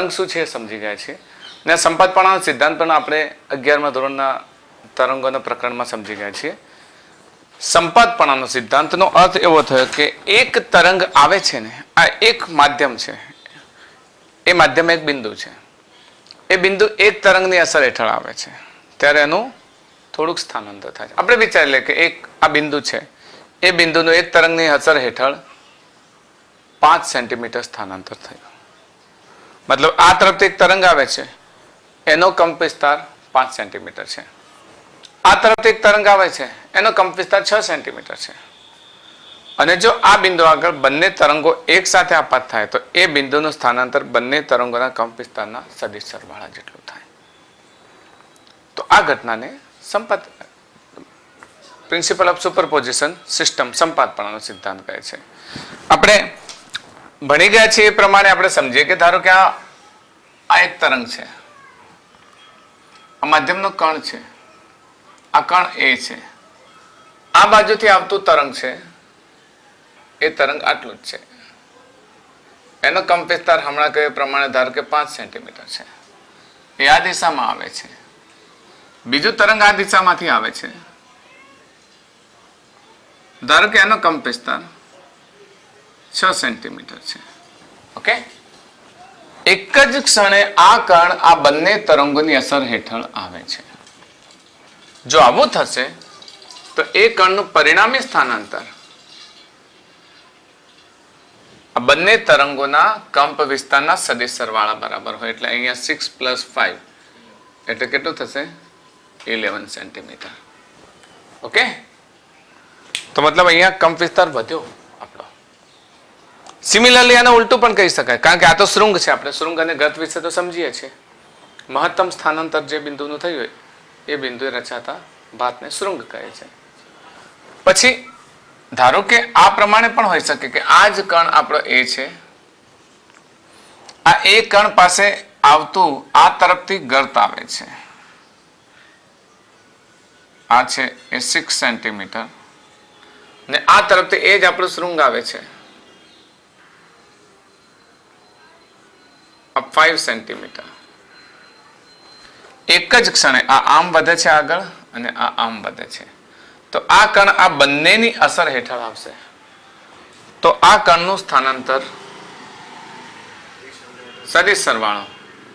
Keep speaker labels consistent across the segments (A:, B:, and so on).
A: તરંગ શું છે એ સમજી ગયા છીએ અને સંપાતપણાનો સિદ્ધાંત પણ આપણે 11મા ધોરણના તરંગોના પ્રકરણમાં સમજી ગયા છીએ. સંપાતપણાનો સિદ્ધાંતનો અર્થ એવો થયો કે એક તરંગ આવે છે ને, આ એક માધ્યમ છે, એ માધ્યમ એક બિંદુ છે, એ બિંદુ એક તરંગની અસર હેઠળ આવે છે ત્યારે એનું થોડુંક સ્થાનાંતર થાય છે. આપણે વિચારી લઈએ કે એક આ બિંદુ છે, એ બિંદુનું એક તરંગની અસર હેઠળ 5 સેન્ટીમીટર સ્થાનાંતર થયું. મતલબ આ તરફથી એક તરંગ આવે છે, એનો કંપ વિસ્તાર 5 સેન્ટીમીટર છે. આ તરફથી એક તરંગ આવે છે, એનો કંપ વિસ્તાર 6 સેન્ટીમીટર છે. અને જો આ બિંદુ આગળ બંને તરંગો એક સાથે આપાત થાય તો એ બિંદુનું સ્થાનાંતર બંને તરંગોના કંપ વિસ્તારના સદિશ સરવાળા જેટલું થાય. તો આ ઘટનાને સંપાત પ્રિન્સિપલ ઓફ સુપરપોઝિશન સિસ્ટમ સંપાતપણાનો સિદ્ધાંત કહે છે. આપણે ભણી ગયા છીએ એ પ્રમાણે આપણે સમજીએ કે ધારો કે આ એક તરંગ છે, આ માધ્યમનો કણ છે, આ કણ એ છે, આ બાજુથી આવતું તરંગ છે, એ તરંગ આટલું જ છે, એનો કંપ વિસ્તાર હમણાં કહ્યું પ્રમાણે ધારો કે 5 સેન્ટીમીટર છે, એ આ દિશામાં આવે છે, બીજું તરંગ આ દિશામાંથી આવે છે, ધારો કે એનો કંપ વિસ્તાર 6 સેન્ટીમીટર છે. ઓકે, એક જ ક્ષણે આ કણ આ બંને તરંગોની અસર હેઠળ આવે છે. જો આવું થશે તો એ કણનું પરિણામી સ્થાનાંતર આ બંને તરંગોના કંપ વિસ્તારના સદિશ સરવાળા બરાબર હોય. એટલે અહીંયા 6 + 5 એટલે કેટલું થશે? 11 સેન્ટીમીટર. ઓકે, તો મતલબ અહીંયા કંપ વિસ્તાર વધ્યો આપણો. સિમિલરલી આને ઉલટું પણ કહી શકાય, કારણ કે આ તો શૃંગ છે, આપણે શૃંગ અને ગત વિશે તો સમજીએ છીએ. મહત્તમ સ્થાનાંતર જે બિંદુનું થયું હોય એ બિંદુએ રચાતા ભાતને શૃંગ કહે છે. પછી ધારો કે આ પ્રમાણે પણ હોઈ શકે કે આ જ કણ આપણો એ છે, આ એ કણ પાસે આવતું આ તરફથી ગર્ત આવે છે, આ છે એ 6 સેન્ટીમીટર, ને આ તરફથી એ જ આપણું શૃંગ આવે છે, આ 5 સેન્ટીમીટર. એક જ ક્ષણે આ આમ વધે છે આગળ અને આ આમ વધે છે, તો આ કણ આ બંનેની અસર હેઠળ આવશે. તો આ કણનું સ્થાનાંતર સદિશ સરવાળો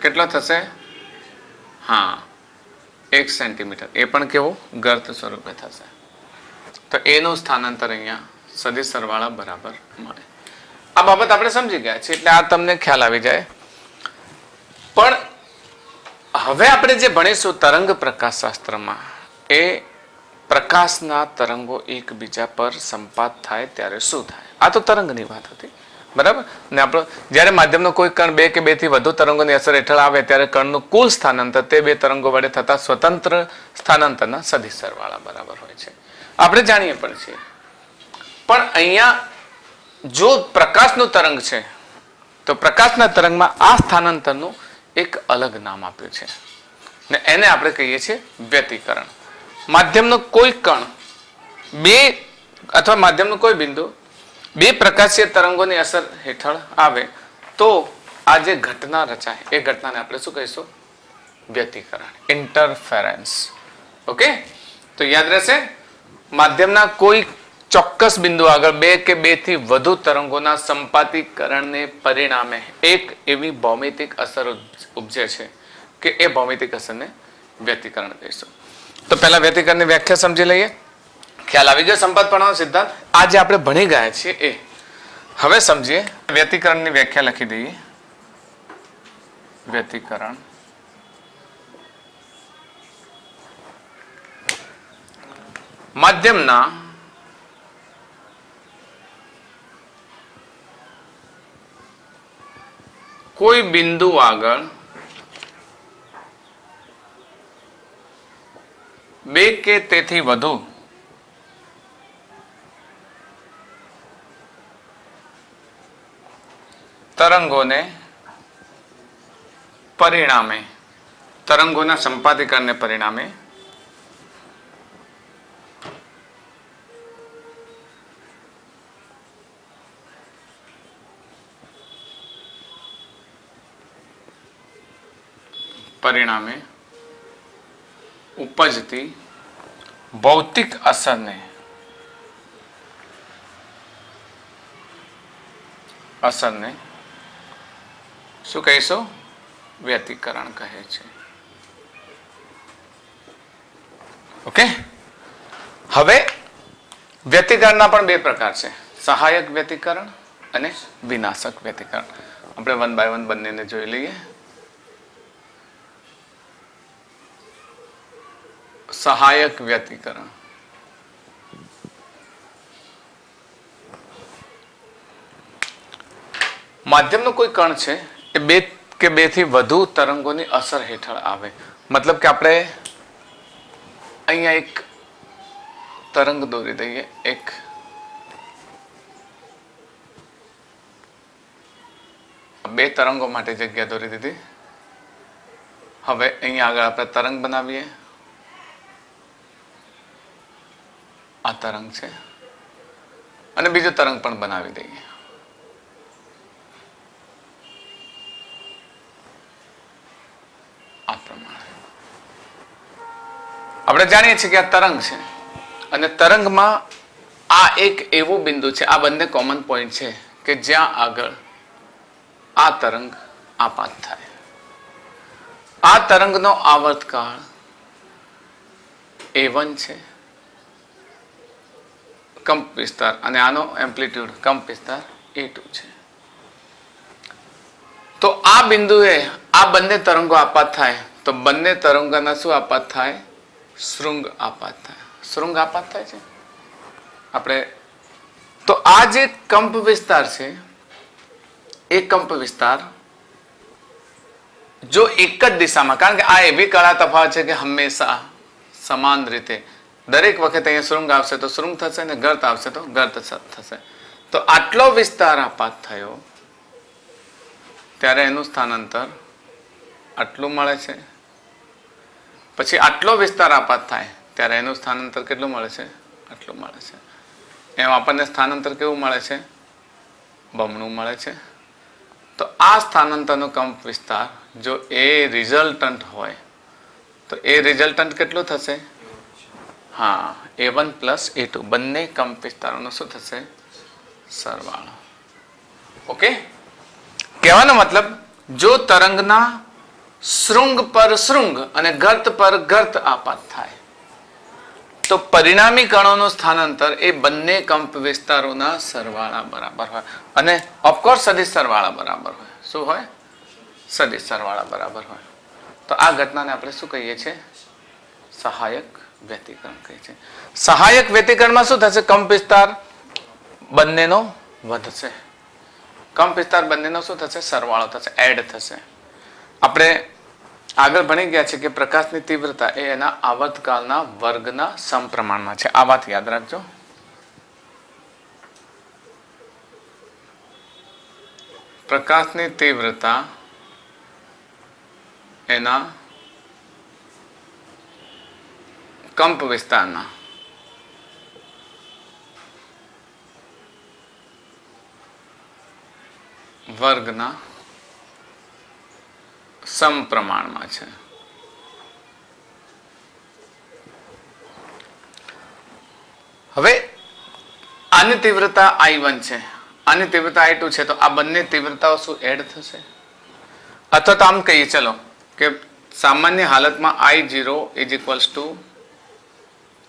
A: કેટલો થશે? હા, 1 સેન્ટીમીટર. એ પણ કેવું? ગર્ત સ્વરૂપે થશે. તો એનું સ્થાનાંતર અહીંયા સદિશ સરવાળા બરાબર મળે. આ બાબત આપણે સમજી ગયા છીએ, એટલે આ તમને ખ્યાલ આવી જાય. પણ હવે આપણે જે ભણીશું તરંગ પ્રકાશશાસ્ત્રમાં, એ પ્રકાશના તરંગો એકબીજા પર સંપાત થાય ત્યારે શું થાય. આ તો તરંગની વાત હતી, બરાબર ને. આપણો જ્યારે માધ્યમનો કોઈ કણ 2 કે 2 થી વધુ તરંગોની અસર હેઠળ આવે ત્યારે કણનું કુલ સ્થાનાંતર તે 2 તરંગો વડે થતા સ્વતંત્ર સ્થાનાંતરના સદિશ સરવાળા બરાબર હોય છે. આપણે જાણીએ પણ છીએ. પણ અહીંયા જો પ્રકાશનું તરંગ છે તો પ્રકાશના તરંગમાં આ સ્થાનાંતરનું એક અલગ નામ આપ્યું છે ને એને આપણે કહીએ છીએ વ્યતિકરણ. માધ્યમનો કોઈ કણ અથવા માધ્યમનું કોઈ બિંદુ 2 પ્રકાશીય તરંગોની અસર હેઠળ આવે તો આ જે ઘટના રચાય એ ઘટનાને આપણે શું કહીશું? વ્યતિકરણ, ઇન્ટરફેરન્સ. ઓકે, તો યાદ રહેશે, માધ્યમના કોઈ ચોક્કસ બિંદુ આગળ 2 કે 2 થી વધુ તરંગોના સંપાતીકરણને પરિણામે એક એવી ભૌમિતિક અસર ઉપજે છે કે એ ભૌમિતિક અસરને વ્યતિકરણ કહીશું. તો પહેલા વ્યતિકરણની વ્યાખ્યા સમજી લઈએ. ખ્યાલ આવી ગયો સંપાતપણાનો સિદ્ધાંત. આજે આપણે ભણી ગયા છીએ એ હવે સમજીએ. વ્યતિકરણની વ્યાખ્યા લખી દઈએ. વ્યતિકરણ માધ્યમના કોઈ બિંદુ આગળ 2 કે તેથી વધુ તરંગોને પરિણામે, તરંગોના સંપાતીકરણને પરિણામે પરિણામે ઉપજતી ભૌતિક અસરને શું કહીશું? વ્યતિકરણ કહે છે. ઓકે, હવે વ્યતિકરણના પણ બે પ્રકાર છે, સહાયક વ્યતિકરણ અને વિનાશક વ્યતિકરણ. આપણે વન બાય વન બંનેને જોઈ લઈએ. સહાયક વ્યતિકરણ માધ્યમનો કોઈ કણ છે એ બે કે બેથી વધુ તરંગોની અસર હેઠળ આવે. મતલબ કે આપણે અહીંયા એક તરંગ દોરી દઈએ, એક બે તરંગો માટે જગ્યા દોરી દીધી. હવે અહીંયા આગળ આપણે તરંગ બનાવીએ. આ તરંગ છે અને બીજો તરંગ પણ બનાવી દઈએ. આ પ્રમાણે આપણે જાણીએ છીએ કે આ તરંગ છે અને તરંગમાં આ એક એવું બિંદુ છે, આ બંને કોમન પોઈન્ટ છે કે જ્યાં આગળ આ તરંગ આપાત થાય. આ તરંગનો આવર્તકાળ A1 છે, કંપ વિસ્તાર, અને આનો એમ્પ્લિટ્યુડ કંપ વિસ્તાર A2 છે. તો આ બિંદુએ આ બંને તરંગો આપાત થાય તો બંને તરંગોના શું આપાત થાય? શૃંગ આપાત થાય. શૃંગ આપાત થાય છે આપણે. તો આ જે કંપ વિસ્તાર છે એ કંપ વિસ્તાર જો એક જ દિશામાં, કારણ કે આ એવી કળા તફાવત છે કે હંમેશા સમાન રીતે દરેક વખતે અહીંયા શૃંગ આવશે તો શૃંગ થશે ને ગર્ત આવશે તો ગર્ત થશે. તો આટલો વિસ્તાર આપાત થયો ત્યારે એનું સ્થાનાંતર આટલું મળે છે. પછી આટલો વિસ્તાર આપાત થાય ત્યારે એનું સ્થાનાંતર કેટલું મળે છે? આટલું મળે છે. એમ આપણને સ્થાનાંતર કેવું મળે છે? બમણું મળે છે. તો આ સ્થાનાંતરનો કંપ વિસ્તાર જો એ રિઝલ્ટન્ટ હોય તો એ રિઝલ્ટન્ટ કેટલું થશે? હા, A1 પ્લસ A2 બંને કંપ વિસ્તારોનો શું થશે? સરવાળો. ઓકે, કહેવાનો મતલબ જો તરંગના શૃંગ પર શૃંગ અને ગર્ત પર ગર્ત આપાત થાય તો પરિણામી કણોનું સ્થાનાંતર એ બંને કંપ વિસ્તારોના સરવાળા બરાબર હોય. અને ઓફકોર્સ સદિશ સરવાળા બરાબર હોય. શું હોય? સદિશ સરવાળા બરાબર હોય. તો આ ઘટનાને આપણે શું કહીએ છીએ? સહાયક વ્યતિકરણ કહીએ છીએ. સહાયક વ્યતિકરણમાં શું થશે? કંપ વિસ્તાર બંનેનો વધશે. કંપ વિસ્તાર બંનેનો શું થશે? સરવાળો થશે, એડ થશે. આપણે આગળ ભણી ગયા છે કે પ્રકાશની તીવ્રતા એ એના આવર્તકાળના વર્ગના સમપ્રમાણમાં છે. આ વાત યાદ રાખજો. પ્રકાશની તીવ્રતા એના કંપ વિસ્તારના વર્ગના સમપ્રમાણમાં છે. હવે આની તીવ્રતા I1 છે, આની તીવ્રતા I2 છે. તો આ બંને તીવ્રતાઓ શું એડ થશે? અથવા તો આમ કહીએ ચલો કે સામાન્ય હાલતમાં I0 ઇઝ ઇક્વલ્સ ટુ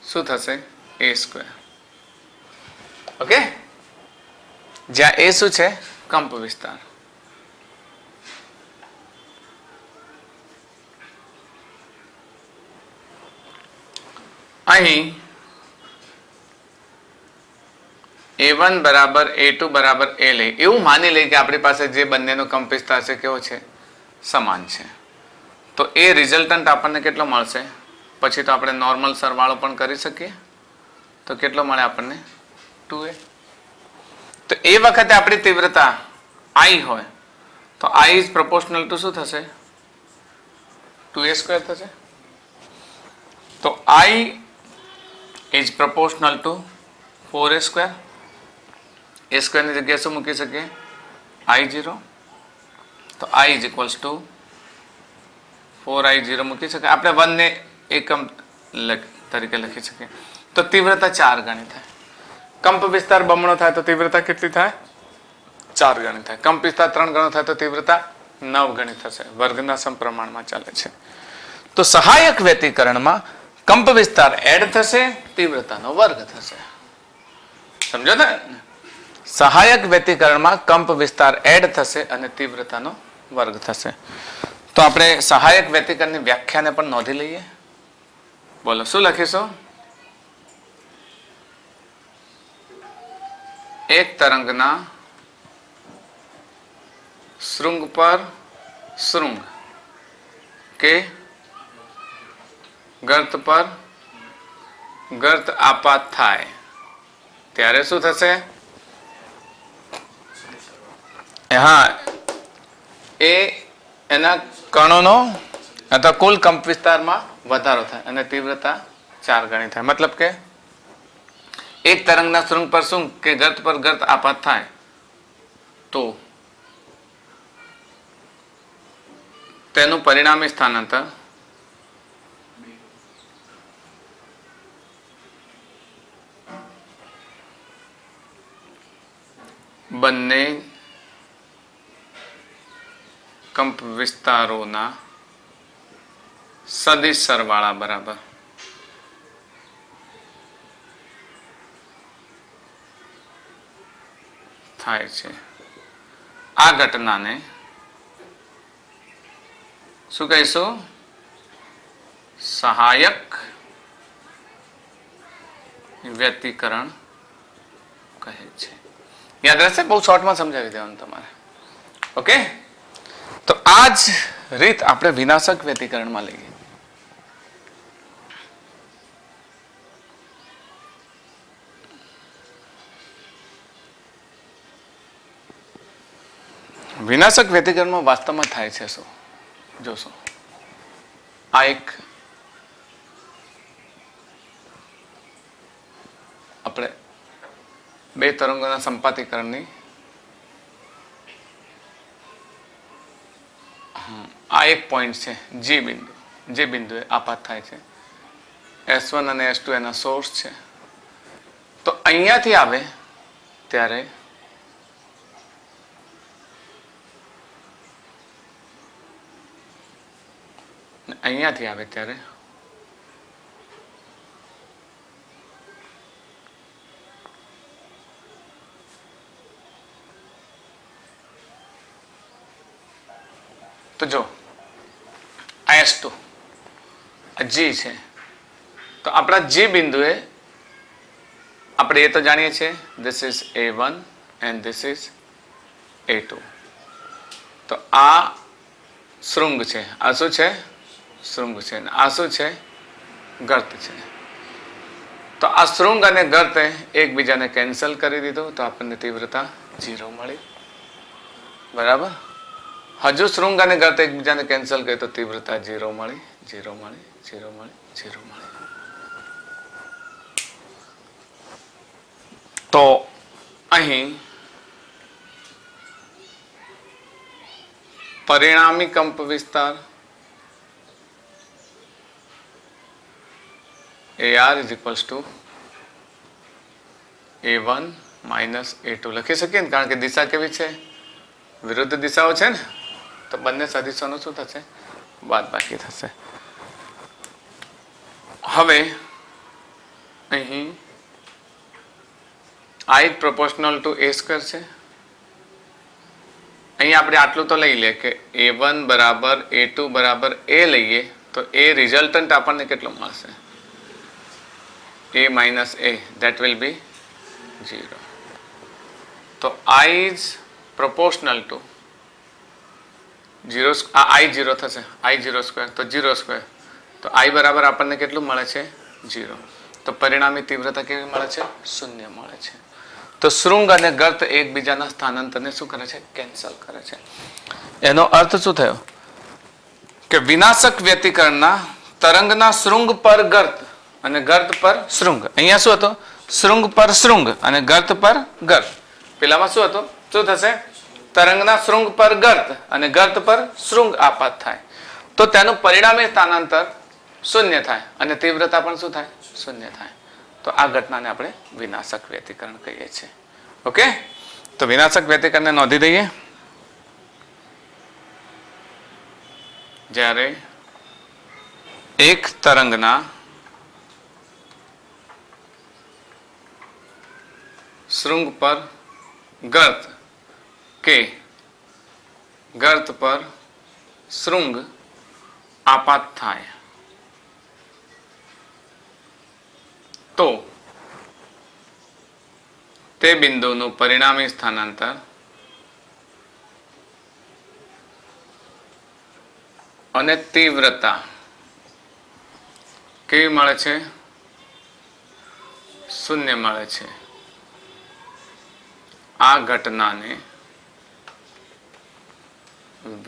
A: શું થશે? A². ઓકે, જ્યાં A શું છે? કંપ વિસ્તાર. અહીં A1 બરાબર A2 બરાબર A લઈ એવું માની લઈએ કે આપણી પાસે જે બંનેનો કંપ વિસ્તાર છે કેવો છે? સમાન છે. તો એ રિઝલ્ટન્ટ આપણને કેટલો મળશે? પછી તો આપણે નોર્મલ સરવાળો પણ કરી શકીએ. તો કેટલો મળે આપણને? 2A. તો એ વખતે આપણી તીવ્રતા I હોય તો I ઇઝ પ્રોપોર્શનલ ટુ શું થશે? 2A² થશે. તો I is proportional two 4A². A² ની જગ્યાએ શું મૂકી શકીએ? I0. તો I is equals to 4I0 મૂકી શકાય. આપણે 1 ને એકમ તરીકે લખી શકીએ. તો તીવ્રતા 4 ગણી થાય. કંપ વિસ્તાર બમણો થાય તો તીવ્રતા કેટલી થાય? 4 ગણી થાય. કંપ વિસ્તાર 3 ગણો થાય તો તીવ્રતા 9 ગણી થશે. વર્ગના સમપ્રમાણમાં ચાલે છે. તો સહાયક વ્યતિકરણમાં કંપ વિસ્તાર એડ થશે, તીવ્રતાનો વર્ગ થશે. સમજો ને? સહાયક વ્યતિકરણમાં કંપ વિસ્તાર એડ થશે અને તીવ્રતાનો વર્ગ થશે. તો આપણે સહાયક વ્યતિકરણની વ્યાખ્યાને પણ નોંધી લઈએ. બોલો શું લખીશું? એક તરંગના શૃંગ પર શૃંગ કે ગર્ત પર ગર્ત આપાત થાય ત્યારે શું થશે? હા, એ એના કણોનો અથવા કુલ કંપ વિસ્તારમાં વધારો થાય અને તીવ્રતા 4 ગણી થાય. મતલબ કે એક તરંગના શૃંગ પર શૃંગ કે ગર્ત પર ગર્ત આપાત થાય તો તેનું પરિણામી સ્થાનાંતર બંને કંપ વિસ્તારોના સદિશ સરવાળા બરાબર થાય છે. આ ઘટનાને શું કહીશું? સહાયક વ્યતિકરણ કહે છે. યાદ રહેશે? બહુ શોર્ટમાં સમજાવી દેવાનું તમારે. ઓકે, તો આ જ રીત આપણે વિનાશક વ્યતિકરણમાં લઈએ. વિનાશક વ્યતિકરણમાં વાસ્તવમાં થાય છે શું જોશો. આ એક આપણે બે તરંગોના સંપાતીકરણની આ એક પોઈન્ટ છે જી બિંદુ. જે બિંદુએ આપાત થાય છે. S1 અને S2 એના સોર્સ છે. તો અહીંયાથી આવે ત્યારે અહીંયાથી આવે ત્યારે તો જો આ S2 આ G છે. તો આપણા G બિંદુએ આપણે એ તો જાણીએ છીએ this is A1 and this is A2. તો આ શૃંગ છે. આ શું છે? શૃંગ છે. આ શું છે? ગર્ત છે. તો આ શૃંગ અને ગર્તે એકબીજાને કેન્સલ કરી દીધું તો આપણને તીવ્રતા 0 મળી. બરાબર? હજુ શૃંગ અને ગર્ત એકબીજાને કેન્સલ કરી તો તીવ્રતા 0 મળી, 0 મળી, 0 મળી, 0 મળી. તો અહીં પરિણામી કંપ વિસ્તાર AR is equals to A1 minus A2 લખી શકીએ ને, કારણ કે દિશા કેવી છે? વિરુદ્ધ દિશાઓ છે ને, તો બંને સદિશોનું શું થશે? બાદબાકી થશે. હવે અહીં I is proportional to A square છે. અહીં આપણે આટલું તો લઈ લે કે A1 બરાબર A2 બરાબર A લઈએ તો A રિઝલ્ટન્ટ આપણને કેટલો મળશે? A minus A, that will be 0. તો I is proportional to 0, I 0 થશે, I 0 square તો 0 square. તો I બરાબર આપણને કેટલું મળે છે? 0. તો પરિણામી તીવ્રતા કેવી મળે છે? 0 મળે છે. તો શૃંગ અને ગર્ત એકબીજાના સ્થાનાંતરને શું કરે છે? કેન્સલ કરે છે. એનો અર્થ શું થયો? કે વિનાશક વ્યતિકરણના તરંગના શૃંગ પર ગર્ત અને ગર્ત પર શૃંગ. અહીંયા શું હતો? શૃંગ પર શૃંગ અને ગર્ત પર ગર્ત. પેલામાં શું હતું? શું થશે? તરંગના શૃંગ પર ગર્ત અને ગર્ત પર શૃંગ આપાત થાય. તો તેનું પરિણામી સ્થાનાંતર શૂન્ય થાય અને તીવ્રતા પણ શું થાય? શૂન્ય થાય. તો આ ઘટનાને આપણે વિનાશક વ્યતિકરણ કહીએ છીએ. ઓકે, તો વિનાશક વ્યતિકરણને નોંધી દઈએ. જ્યારે એક તરંગના શૃંગ પર ગર્ત કે ગર્ત પર શૃંગ આપાત થાય તો તે બિંદુનું પરિણામી સ્થાનાંતર અને તીવ્રતા કેવી મળે છે? શૂન્ય મળે છે. આ ઘટનાને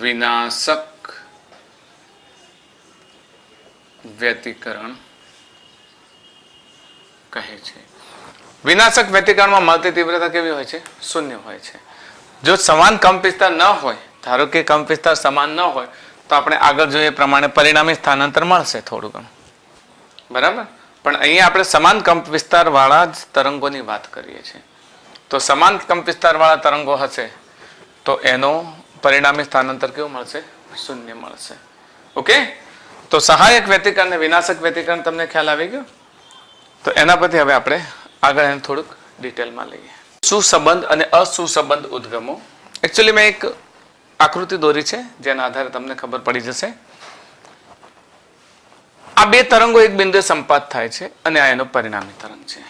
A: વિનાશક વ્યતિકરણ કહે છે. વિનાશક વ્યતિકરણમાં મળતી તીવ્રતા કેવી હોય છે? શૂન્ય હોય છે. જો સમાન કંપ વિસ્તાર ન હોય, ધારો કે કંપ વિસ્તાર સમાન ન હોય, તો આપણે આગળ જોઈએ એ પ્રમાણે પરિણામી સ્થાનાંતર મળશે થોડું ઘણું, બરાબર. પણ અહીંયા આપણે સમાન કંપ વિસ્તાર વાળા જ તરંગોની વાત કરીએ છીએ. તો સમાન કંપ વિસ્તાર વાળા તરંગો હશે તો એનો પરિણામી સ્થાનાંતર કેવું મળશે? શૂન્ય મળશે. ઓકે, તો સહાયક વ્યતિકરણ અને વિનાશક વ્યતિકરણ તમને ખ્યાલ આવી ગયો. તો એના પરથી હવે આપણે આગળ એને થોડુંક ડિટેલમાં લઈએ. સુસંબંધ અને અસુસંબંધ ઉદ્ગમો. એકચ્યુઅલી મેં એક આકૃતિ દોરી છે જેના આધારે તમને ખબર પડી જશે. આ બે તરંગો એક બિંદુએ સંપાત થાય છે અને આ એનો પરિણામી તરંગ છે.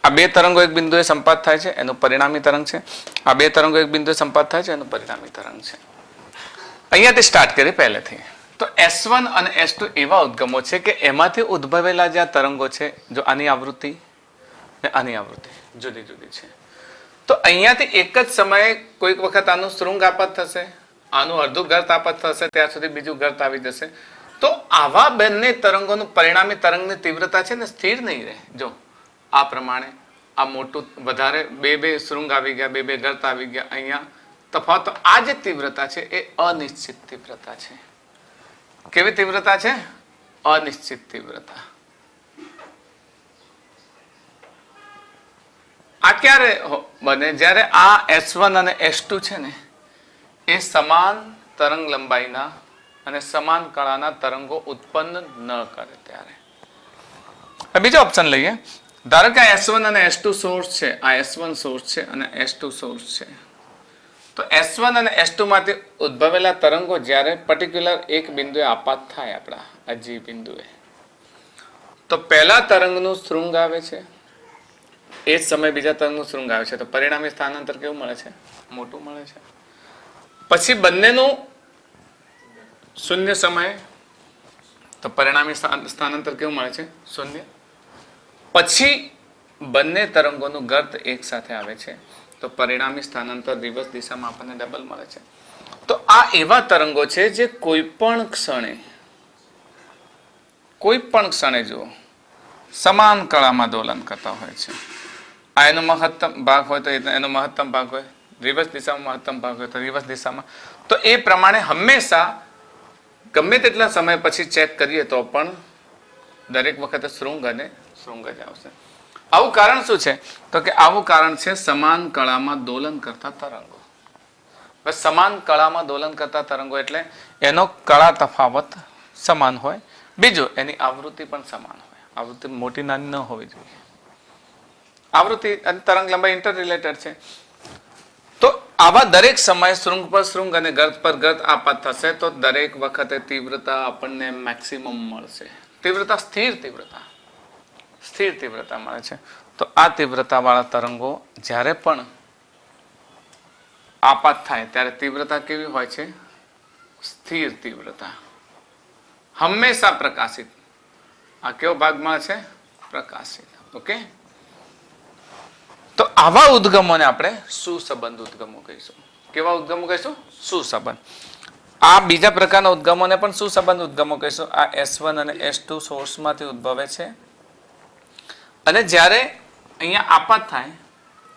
A: આ બે તરંગો એક બિંદુએ સંપાત થાય છે, એનું પરિણામી તરંગ છે. આ બે તરંગો એક બિંદુએ સંપાત થાય છે, એનું પરિણામી તરંગ છે. અહીંયાથી સ્ટાર્ટ કરીએ પહેલેથી. તો S1 અને S2 એવા ઉદ્ગમો છે કે એમાંથી ઉદ્ભવેલા જે આ તરંગો છે, જો આની આવૃત્તિ ને આની આવૃત્તિ જુદી જુદી છે, તો અહીંયાથી એક જ સમયે કોઈક વખત આનું શૃંગ આપાત થશે, આનું અડધું ગર્ત આપાત થશે, ત્યાર સુધી બીજું ગર્ત આવી જશે. તો આવા બંને તરંગોનું પરિણામી તરંગની તીવ્રતા છે ને સ્થિર નહીં રહે. જો આ પ્રમાણે આ મોટું વધારે બે શૃંગ આવી ગયા, બે ગર્ત આવી ગયા, અહીંયા તફાવત. આ જે તીવ્રતા છે એ અનિશ્ચિત તીવ્રતા છે. કેવી તીવ્રતા છે? અનિશ્ચિત તીવ્રતા. આ ક્યારે બને? જ્યારે આ S1 અને S2 છે ને એ સમાન તરંગ લંબાઈના અને સમાન કળાના તરંગો ઉત્પન્ન ન કરે ત્યારે. બીજો ઓપ્શન લઈએ. ધારો કે આ S1 અને S2 સોર્સ છે, આ S1 સોર્સ છે અને S2 સોર્સ છે. તો S1 અને S2 માંથી ઉદ્ભવેલા તરંગો જ્યારે પર્ટિક્યુલર એક બિંદુએ આપાત થાય, આપણા આ G બિંદુએ, તો પહેલા તરંગનું શૃંગ આવે છે, એ જ સમયે બીજા તરંગનું શૃંગ આવે છે. તો પરિણામી સ્થાનાંતર કેવું મળે છે? મોટું મળે છે. પછી બંનેનું શૂન્ય સમયે, તો પરિણામી સ્થાનાંતર કેવું મળે છે? શૂન્ય. પછી બંને તરંગોનું ગર્ત એક સાથે આવે છે, તો પરિણામી સ્થાનાંતર રિવર્સ દિશામાં આપણને ડબલ મળે છે. તો આ એવા તરંગો છે જે કોઈ પણ ક્ષણે જુઓ સમાન કળામાં દોલન કરતા હોય છે. આ એનો મહત્તમ ભાગ હોય તો એનો મહત્તમ ભાગ હોય, રિવર્સ દિશામાં મહત્તમ ભાગ હોય તો રિવર્સ દિશામાં. તો એ પ્રમાણે હંમેશા ગમે તેટલા સમય પછી ચેક કરીએ તો પણ દરેક વખતે શૃંગ અને શૃંગ જ આવશે. આવું કારણ શું છે? તો કે આવું કારણ છે સમાન કળામાં દોલન કરતા તરંગો. બસ સમાન કળામાં દોલન કરતા તરંગો એટલે એનો કળા તફાવત સમાન હોય. બીજું, એની આવૃત્તિ પણ સમાન હોય. આવૃત્તિ મોટી નાની ન હોવી જોઈએ. આવૃત્તિ અને તરંગ લંબાઈ ઇન્ટર રિલેટેડ છે. તો આવા દરેક સમયે શૃંગ પર શૃંગ અને ગર્ત પર ગર્ત આપાત થશે તો દરેક વખતે તીવ્રતા આપણને મેક્સિમમ મળશે. તીવ્રતા સ્થિર તીવ્રતા મળે છે. તો આ તીવ્રતા વાળા તરંગો જ્યારે પણ આપાત થાય ત્યારે તીવ્રતા કેવી હોય છે? સ્થિર તીવ્રતા. હંમેશા પ્રકાશિત. આ કેવો ભાગ મળે છે? પ્રકાશિત. ઓકે, તો આવા ઉદ્ગમોને આપણે સુસંબંધ ઉદ્ગમો કહીશું. કેવા ઉદ્ગમો કહીશું? સુસંબંધ. આ બીજા પ્રકારના ઉદ્ગમોને પણ સુસંબંધ ઉદ્ગમો કહીશું. આ S1 અને S2 સોર્સમાંથી ઉદ્ભવે છે અને જ્યારે અહીંયા આપાત થાય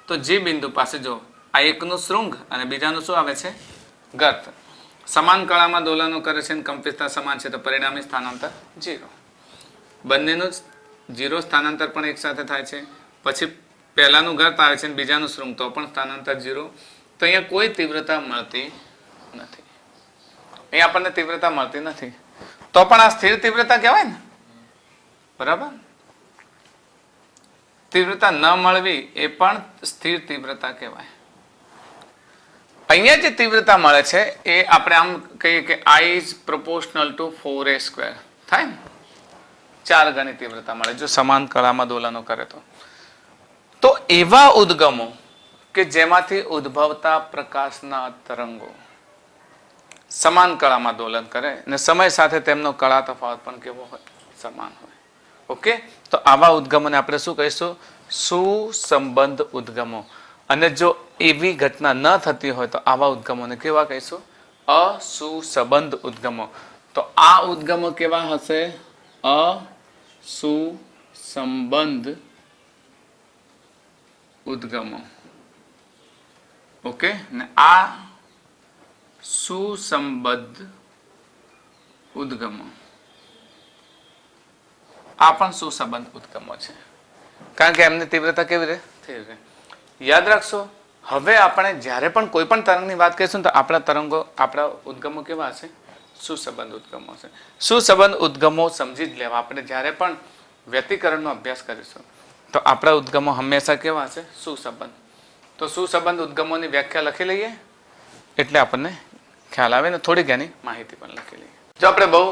A: તો જે બિંદુ પાસે જો આ એકનું શૃંગ અને બીજાનું શું આવે છે? ગર્ત. સમાન કળામાં દોલનો કરે છે અને કંપવિસ્તાર સમાન છે તો પરિણામી સ્થાનાંતર 0. બંનેનું જ 0 સ્થાનાંતર પણ એક સાથે થાય છે. પછી પહેલાનું ઘાત આવે છે અને બીજાનું શૃંગ તો પણ સ્થાનાંતર 0. તો અહીંયા કોઈ તીવ્રતા મળતી નથી. અહીંયા આપણને તીવ્રતા મળતી નથી તો પણ આ સ્થિર તીવ્રતા કહેવાય ને, બરાબર. તીવ્રતા ન મળવી એ પણ સ્થિર તીવ્રતા કહેવાય. અહીંયા જે તીવ્રતા મળે છે એ આપણે આમ કહીએ કે I is proportional to 4a² થાય ને, 4 ગણી તીવ્રતા મળે જો સમાન કળામાં દોલનો કરે તો એવા ઉદ્ગમો કે જેમાંથી ઉદ્ભવતા પ્રકાશના તરંગો સમાન કળામાં દોલન કરે અને સમય સાથે તેમનો કળા તફાવત પણ કેવો હોય, સમાન હોય. ઓકે, તો આવા ઉદ્ગમોને આપણે શું કહીશું? સુસંબંધ ઉદ્ગમો. અને જો એવી ઘટના ન થતી હોય તો આવા ઉદ્ગમોને કેવા કહીશું? અસુસંબંધ ઉદ્ગમો. તો આ ઉદ્ગમો કેવા હશે? અસુસંબંધ ઉદ્ગમો. ઓકે, ને આ સુસંબદ્ધ ઉદ્ગમો, આ પણ સુસંબંધ ઉદ્ગમો છે કારણ કે એમની તીવ્રતા કેવી રીતે થઈ રહે. યાદ રાખશો, હવે આપણે જ્યારે પણ કોઈ પણ તરંગની વાત કરીશું તો આપણા તરંગો, આપણા ઉદ્ગમો કેવા હશે? સુસંબંધ ઉદ્ગમો હશે. સુસંબંધ ઉદ્ગમો સમજી જ લેવા. આપણે જ્યારે પણ વ્યતિકરણનો અભ્યાસ કરીશું તો આપણા ઉદ્ગમો હંમેશા કેવા હશે? સુસંબંધ. તો સુસંબંધ ઉદ્ગમોની વ્યાખ્યા લખી લઈએ એટલે આપણને ખ્યાલ આવે ને થોડીક એની માહિતી પણ લખી લઈએ. જો આપણે બહુ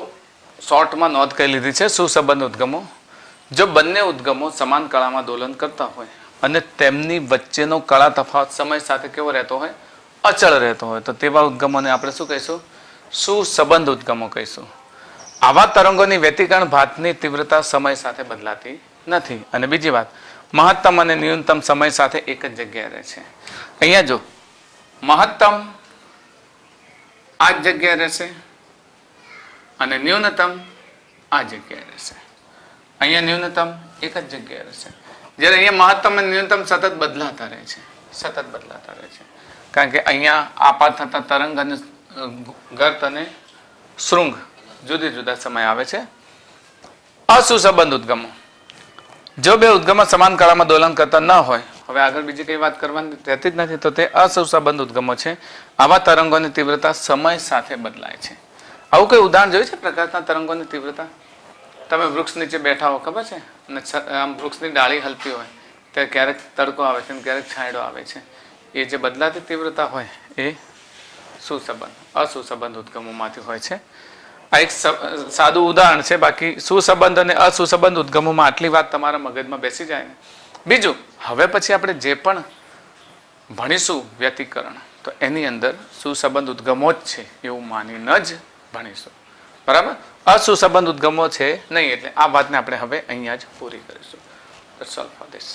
A: શોર્ટમાં નોંધ કરી લીધી છે સુસંબંધ ઉદ્ગમો. જો બંને ઉદ્ગમો સમાન કળામાં દોલન કરતા હોય અને તેમની વચ્ચેનો કળા તફાવત સમય સાથે કેવો રહેતો હોય? અચળ રહેતો હોય તો તેવા ઉદ્ગમોને આપણે શું કહીશું? સુસંબંધ ઉદ્ગમો કહીશું. આવા તરંગોની વ્યતિકરણ ભાતની તીવ્રતા સમય સાથે બદલાતી નથી. અને બીજી વાત, મહત્તમ અને ન્યૂનતમ સમય સાથે એક જ જગ્યાએ રહે છે. અહીંયા જો મહત્તમ આ જ જગ્યાએ રહેશે અને ન્યૂનતમ આ જગ્યાએ રહેશે. અહીંયા ન્યૂનતમ એક જ જગ્યાએ રહેશે. જ્યારે અહીંયા મહત્તમ અને ન્યૂનતમ સતત બદલાતા રહે છે, સતત બદલાતા રહે છે. કારણ કે અહીંયા આપાત થતા તરંગ અને ગર્ત અને શૃંગ જુદી જુદા સમય આવે છે. અસુસંબંધ ઉદ્ગમો, જો બે ઉદ્ગમો સમાન કળામાં દોલન કરતા ન હોય, હવે આગળ બીજી કઈ વાત કરવાની રહેતી જ નથી, તો તે અસુસંબંધ ઉદ્ગમો છે. આવા તરંગોની તીવ્રતા સમય સાથે બદલાય છે. આવું કોઈ ઉદાહરણ જોયું છે પ્રકાશના તરંગોની તીવ્રતા? તમે વૃક્ષ નીચે બેઠા હો, ખબર છે, અને આમ વૃક્ષની ડાળી હલતી હોય ત્યારે ક્યારેક તડકો આવે છે અને ક્યારેક છાંયડો આવે છે. એ જે બદલાતી તીવ્રતા હોય એ સુસંબંધ અસુસંબંધ ઉદ્ગમોમાંથી હોય છે. આ એક સાદું ઉદાહરણ છે. બાકી સુસંબંધ અને અસુસંબંધ ઉદ્ગમોમાં આટલી વાત તમારા મગજમાં બેસી જાય ને. બીજું, હવે પછી આપણે જે પણ ભણીશું વ્યતિકરણ, તો એની અંદર સુસંબંધ ઉદ્ગમો જ છે એવું માનીને જ ભણીશું, બરાબર? અસુસંબંધ ઉદ્ગમો છે નહીં. એટલે આ વાતને આપણે હવે અહીંયા જ પૂરી કરીશું. That's all for this.